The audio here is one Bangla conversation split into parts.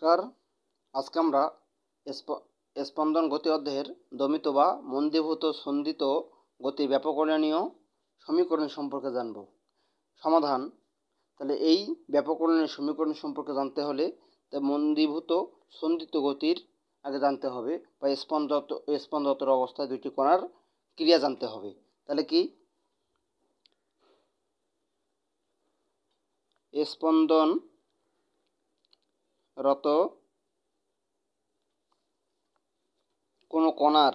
নমস্কার। আজকে আমরা স্পন্দন গতি অধ্যায়ের দমিত বা মন্দীভূত সন্ধিত গতির ব্যাপকরণীয় সমীকরণ সম্পর্কে জানব। সমাধান। তাহলে এই ব্যাপকরণীয় সমীকরণ সম্পর্কে জানতে হলে মন্দীভূত সন্ধিত গতির আগে জানতে হবে, বা স্পন্দতর অবস্থায় দুইটি কণার ক্রিয়া জানতে হবে। তাহলে কি স্পন্দনরত কোনো কণার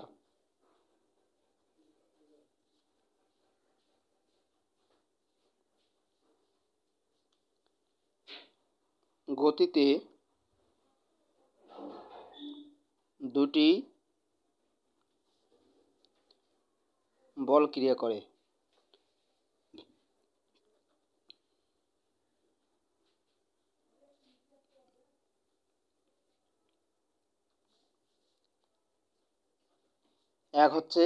গতিতে দুটি বল ক্রিয়া করে। এক হচ্ছে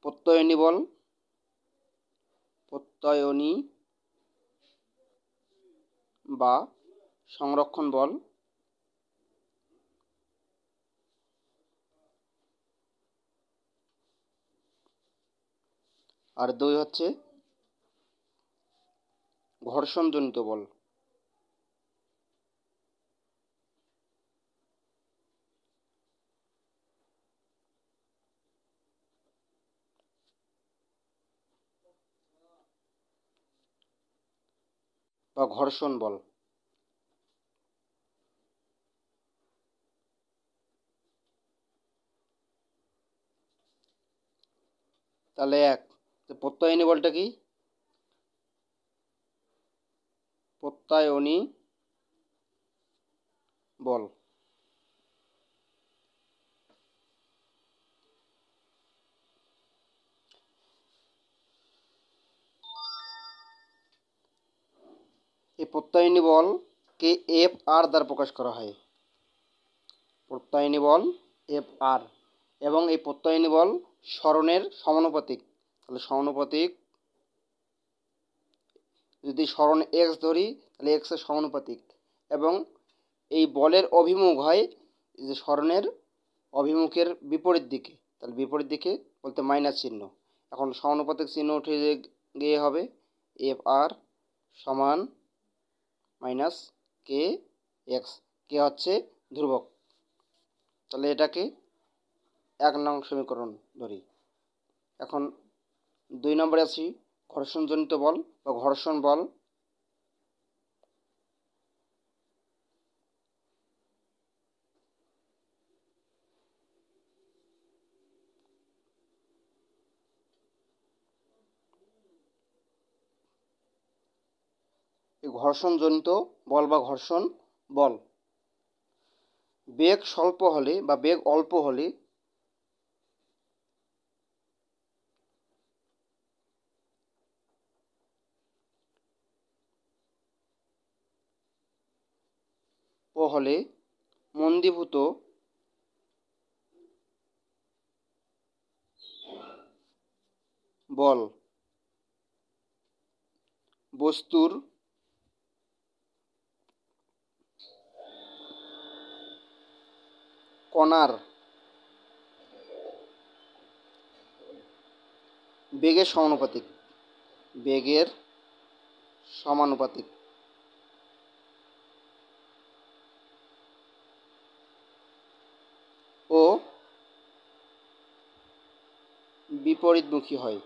প্রত্যয়নী বল, প্রত্যয়নী বা সংরক্ষণ বল, আর দুই হচ্ছে ঘর্ষণজনিত বল। বা ঘর্ষণ বল। তাহলে এক, প্রত্যয়নী বলটা কি? প্রত্যয়নী বল এই প্রত্যয়নী বলকে এফ আর দ্বারা প্রকাশ করা হয়। প্রত্যয়নী বল এফ আর, এবং এই প্রত্যয়নী বল সরণের সমানুপাতিক। তাহলে সমানুপাতিক, যদি সরণ এক্স ধরি তাহলে এক্স এর সমানুপাতিক, এবং এই বলের অভিমুখ হয় যে সরণের অভিমুখের বিপরীত দিকে। তাহলে বিপরীত দিকে বলতে মাইনাস চিহ্ন। এখন সমানুপাতিক চিহ্ন উঠে গিয়ে হবে এফ আর সমান মাইনাস কে এক্স। কে হচ্ছে ধ্রুবক। তাহলে এটাকে 1 নং সমীকরণ ধরি। এখন 2 নম্বরে আছি ঘর্ষণজনিত বল বা ঘর্ষণ বল। এই ঘর্ষণজনিত বল বা ঘর্ষণ বল বেগ স্বল্প হলে বা বেগ অল্প হলে মন্দীভূত বল বস্তুর কণার বেগের সমানুপাতিক। বেগের সমানুপাতিক ও বিপরীতমুখী হয়।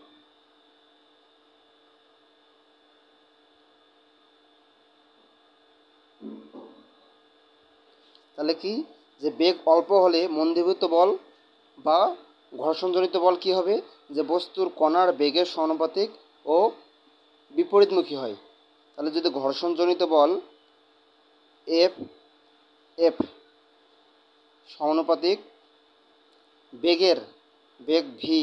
তাহলে কি, যে বেগ অল্প হলে মন্দীভূত বল বা ঘর্ষণজনিত বল কি হবে, যে বস্তুর কণার বেগের সমানুপাতিক ও বিপরীতমুখী হয়। তাহলে যদি ঘর্ষণজনিত বল এফ এফ সমানুপাতিক বেগ ভি,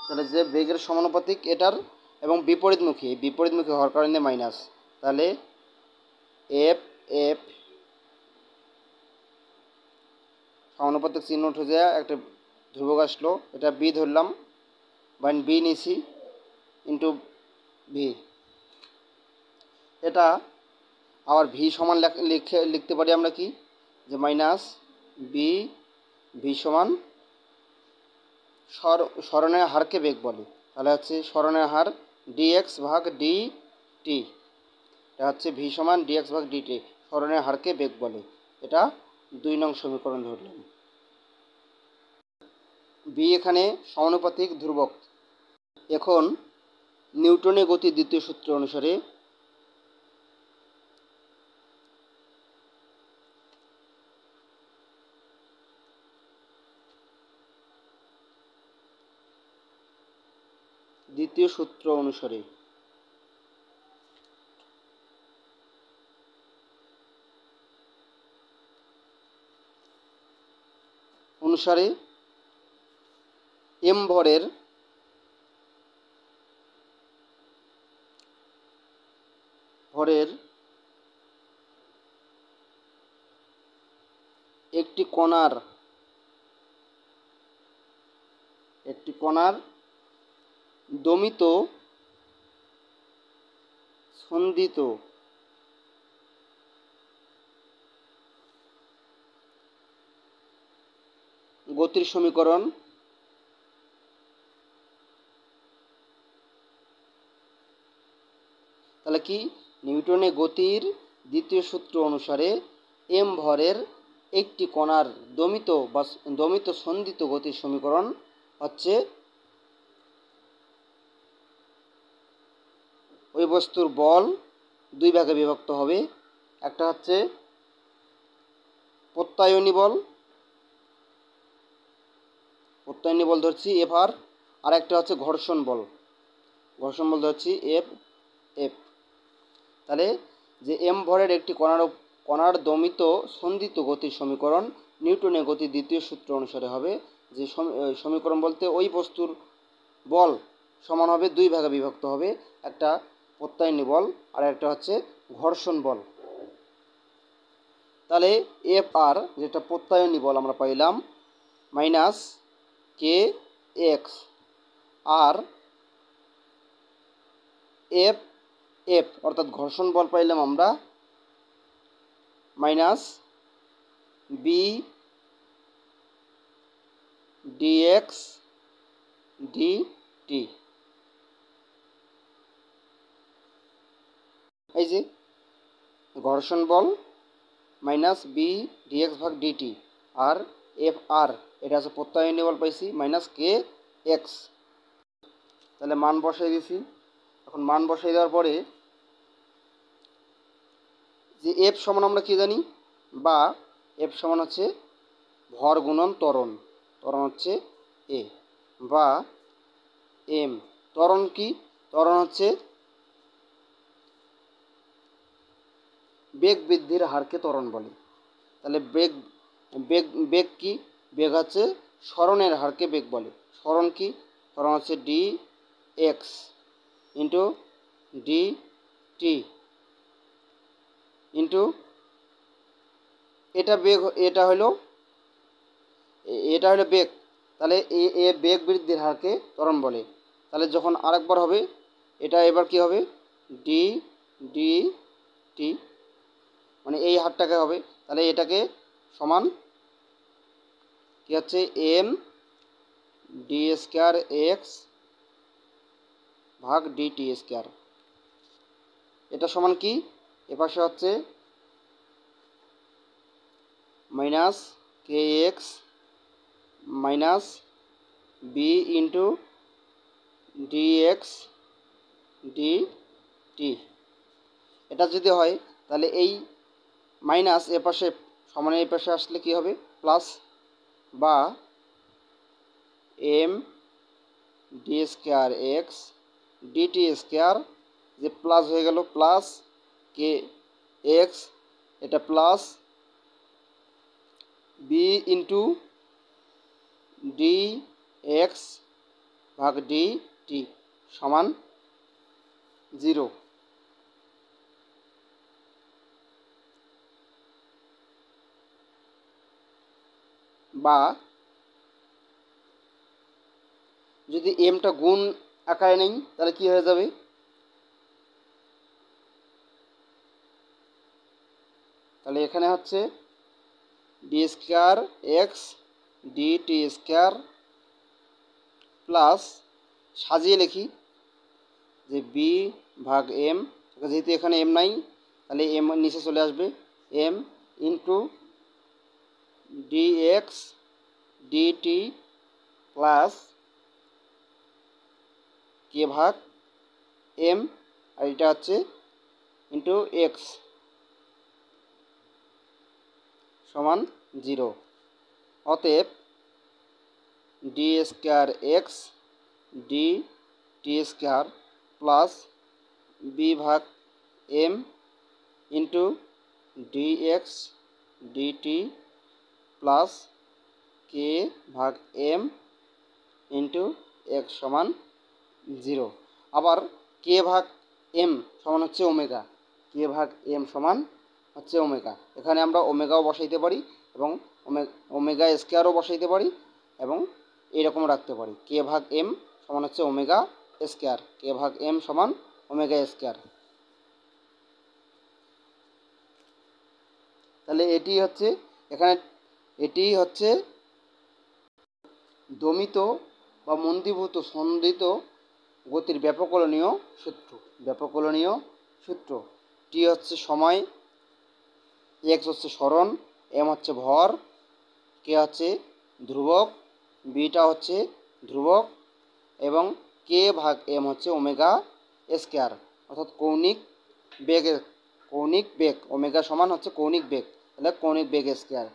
তাহলে যে বেগের সমানুপাতিক এটার এবং বিপরীতমুখী হওয়ার কারণে মাইনাস। তাহলে এফ এফ সমানুপাতিক চিহ্ন উঠে যায়, একটা ধ্রুবক আসলো, এটা বি ধরলাম বা বি নিছি ইন্টু ভি। এটা আবার ভি সমান লিখতে পারি আমরা কি, যে মাইনাস বি, ভি সমান সরণের হারকে বেগ বলে। তাহলে হচ্ছে সরণের হার ডিএক্স ভাগ ডি টি, এটা হচ্ছে ভি সমান ডিএক্স ভাগ ডিটি, সরণের হারকে বেগ বলে। এটা 2 নং সমীকরণ ধরলাম। বি এখানে সমানুপাতিক ধ্রুবক। এখন নিউটনের গতির দ্বিতীয় সূত্র অনুসারে দ্বিতীয় সূত্র অনুসারে এম ভরের একটি কণার দমিত সন্দিত গতির সমীকরণ তাহলে কি, নিউটনের গতির দ্বিতীয় সূত্র অনুসারে এম ভরের একটি কণার দমিত সন্দিত গতির সমীকরণ হচ্ছে ওই বস্তুর বল 2 ভাগে বিভক্ত হবে। একটা হচ্ছে প্রত্যায়নী বল ধরছি এফ আর, আর একটা হচ্ছে ঘর্ষণ বল ধরছি এফ। তাহলে যে এম ভরের একটি কণার দমিত সন্দিত গতির সমীকরণ নিউটনের গতির দ্বিতীয় সূত্র অনুসারে হবে, যে সমীকরণ বলতে ওই বস্তুর বল সমান হবে 2 ভাগে বিভক্ত হবে, একটা প্রত্যায়নী বল আর একটা হচ্ছে ঘর্ষণ বল। তাহলে এফ আর যেটা প্রত্যায়নী বল আমরা পাইলাম মাইনাস কে এক্স, আর এফ অর্থাৎ ঘর্ষণ বল পাইলাম আমরা মাইনাস বি ডিএক্স ডিটি। এই যে ঘর্ষণ বল মাইনাস বি ডিএক্স ভাগ ডিটি, আর এফ আর এটা হচ্ছে প্রত্যায়নী বল পাইছি মাইনাস কে এক্স। তাহলে মান বসাই দিছি। এখন মান বসাই দেওয়ার পরে যে এফ সমান আমরা কি জানি, বা এফ সমান হচ্ছে ভর গুণন ত্বরণ হচ্ছে এ, বা এম। ত্বরণ কি, ত্বরণ হচ্ছে বেগ বৃদ্ধির হারকে ত্বরণ বলে। তাহলে বেগ কি, বেগ হচ্ছে সরণের হারকে বেগ বলে। সরণ কি, সরণ হচ্ছে D x into D T into এটা বেগ, এটা হলো বেগ। তাহলে এ বেগ বৃদ্ধির হারকে ত্বরণ বলে। তাহলে যখন আরেকবার হবে এটা এবার কি হবে, ডি ডি টি, মানে এই হারটাকে হবে। তাহলে এটাকে সমান কি হচ্ছে এম ডি স্কোয়ার এক্স ভাগ ডিটি স্কোয়ার। এটা সমান কি, এপাশে হচ্ছে minus K X minus B into D X DT. এটা যদি হয় তাহলে এই মাইনাস এপাশে সমানের এই পাশে আসলে কি হবে, প্লাস, বা M D square X DT square, যে প্লাস হয়ে গেল প্লাস কে এক্স, এটা plus B into D X ভাগ ডি টি সমান 0। বা যদি এমটা গুণ আকারে নেই তাহলে কি হয়ে যাবে, তাহলে এখানে হচ্ছে D square X DT square plus সাজিয়ে লিখি যে বি ভাগ এম, যেহেতু এখানে এম নাই তাহলে এম নিচে চলে আসবে, M into D X DT plus K ভাগ এম, আর এটা হচ্ছে ইন্টু এক্স সমান 0। অতএব D square X D T square plus B ভাগ M into D X DT plus K ভাগ এম ইন্টু এক্স সমান 0। আবার কে ভাগ এম সমান হচ্ছে ওমেগা, কে ভাগ এম সমান হচ্ছে ওমেগা। এখানে আমরা ওমেগাও বসাইতে পারি এবং ওমেগা স্কোয়ারও বসাইতে পারি এবং এইরকম রাখতে পারি, কে ভাগ এম সমান হচ্ছে ওমেগা স্কোয়ার, কে ভাগ এম সমান ওমেগা স্কোয়ার। তাহলে এটি হচ্ছে এখানে এটি হচ্ছে দমিত বা মন্দীভূত সন্দিত গতির ব্যাপকলনীয় সূত্র। ব্যাপকলনীয় সূত্র টি হচ্ছে সময়, এক্স হচ্ছে সরণ, এম হচ্ছে ভর, কে হচ্ছে ধ্রুবক, বিটা হচ্ছে ধ্রুবক এবং কে ভাগ এম হচ্ছে ওমেগা স্কোয়ার অর্থাৎ কৌণিক বেগ। ওমেগা সমান হচ্ছে কৌণিক বেগ, তাহলে কৌণিক বেগ স্কোয়ার।